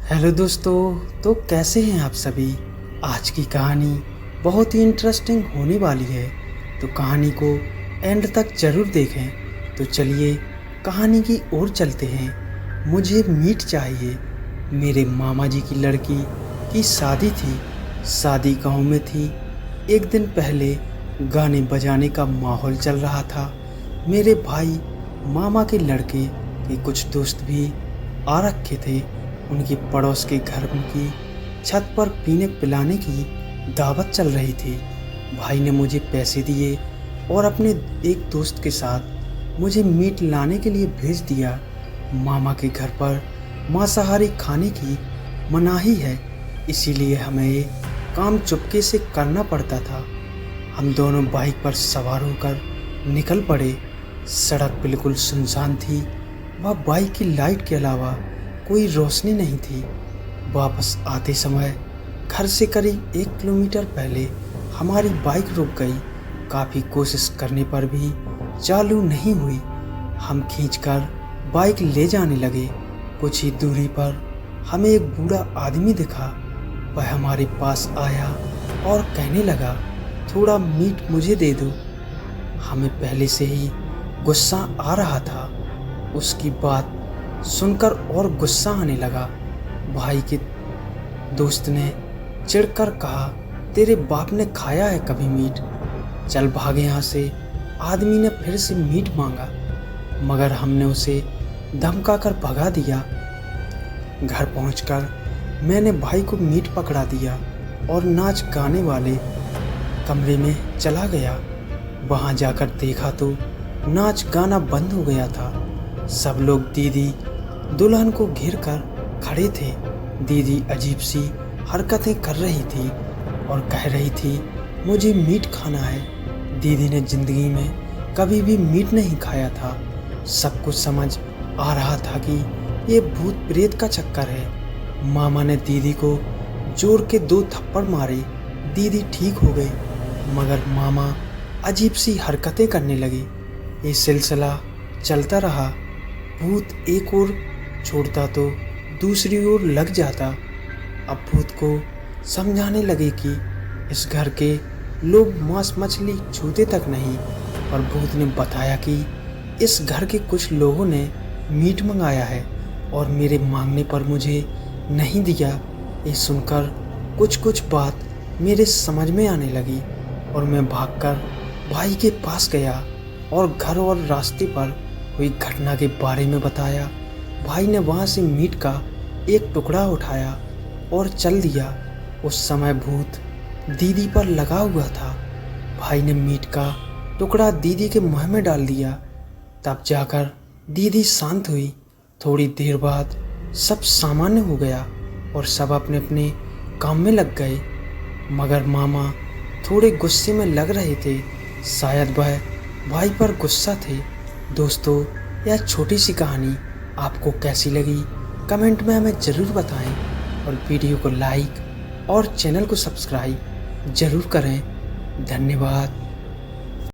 Hello दोस्तों। तो कैसे हैं आप सभी। आज की कहानी बहुत ही इंटरेस्टिंग होने वाली है, तो कहानी को एंड तक ज़रूर देखें। तो चलिए कहानी की ओर चलते हैं। मुझे मीट चाहिए। मेरे मामा जी की लड़की की शादी थी। शादी गांव में थी। एक दिन पहले गाने बजाने का माहौल चल रहा था। मेरे भाई मामा के लड़के के कुछ दोस्त भी आ रखे थे। उनकी पड़ोस के घर की छत पर पीने पिलाने की दावत चल रही थी। भाई ने मुझे पैसे दिए और अपने एक दोस्त के साथ मुझे मीट लाने के लिए भेज दिया। मामा के घर पर मांसाहारी खाने की मनाही है, इसीलिए हमें ये काम चुपके से करना पड़ता था। हम दोनों बाइक पर सवार होकर निकल पड़े। सड़क बिल्कुल सुनसान थी। वह बाइक की लाइट के अलावा कोई रोशनी नहीं थी। वापस आते समय घर से करीब 1 किलोमीटर पहले हमारी बाइक रुक गई। काफ़ी कोशिश करने पर भी चालू नहीं हुई। हम खींचकर बाइक ले जाने लगे। कुछ ही दूरी पर हमें एक बूढ़ा आदमी दिखा। वह हमारे पास आया और कहने लगा, थोड़ा मीट मुझे दे दो। हमें पहले से ही गुस्सा आ रहा था। उसकी बात सुनकर और गुस्सा आने लगा। भाई के दोस्त ने चिढ़कर कहा, तेरे बाप ने खाया है कभी मीट? चल भागे यहाँ से। आदमी ने फिर से मीट मांगा, मगर हमने उसे धमकाकर भगा दिया। घर पहुंचकर मैंने भाई को मीट पकड़ा दिया और नाच गाने वाले कमरे में चला गया। वहां जाकर देखा तो नाच गाना बंद हो गया था। सब लोग दीदी दुल्हन को घेर कर खड़े थे। दीदी अजीब सी हरकतें कर रही थी और कह रही थी, मुझे मीट खाना है। दीदी ने जिंदगी में कभी भी मीट नहीं खाया था। सब कुछ समझ आ रहा था कि ये भूत प्रेत का चक्कर है। मामा ने दीदी को जोर के 2 थप्पड़ मारे। दीदी ठीक हो गई, मगर मामा अजीब सी हरकतें करने लगे। ये सिलसिला चलता रहा। भूत एक ओर छोड़ता तो दूसरी ओर लग जाता। अब भूत को समझाने लगे कि इस घर के लोग मांस मछली छूते तक नहीं। पर भूत ने बताया कि इस घर के कुछ लोगों ने मीट मंगाया है और मेरे मांगने पर मुझे नहीं दिया। ये सुनकर कुछ कुछ बात मेरे समझ में आने लगी और मैं भागकर भाई के पास गया और घर और रास्ते पर हुई घटना के बारे में बताया। भाई ने वहाँ से मीट का एक टुकड़ा उठाया और चल दिया। उस समय भूत दीदी पर लगा हुआ था। भाई ने मीट का टुकड़ा दीदी के मुंह में डाल दिया। तब जाकर दीदी शांत हुई। थोड़ी देर बाद सब सामान्य हो गया और सब अपने अपने काम में लग गए, मगर मामा थोड़े गुस्से में लग रहे थे। शायद वह भाई पर गुस्सा थे। दोस्तों, यह छोटी सी कहानी आपको कैसी लगी कमेंट में हमें ज़रूर बताएं और वीडियो को लाइक और चैनल को सब्सक्राइब ज़रूर करें। धन्यवाद।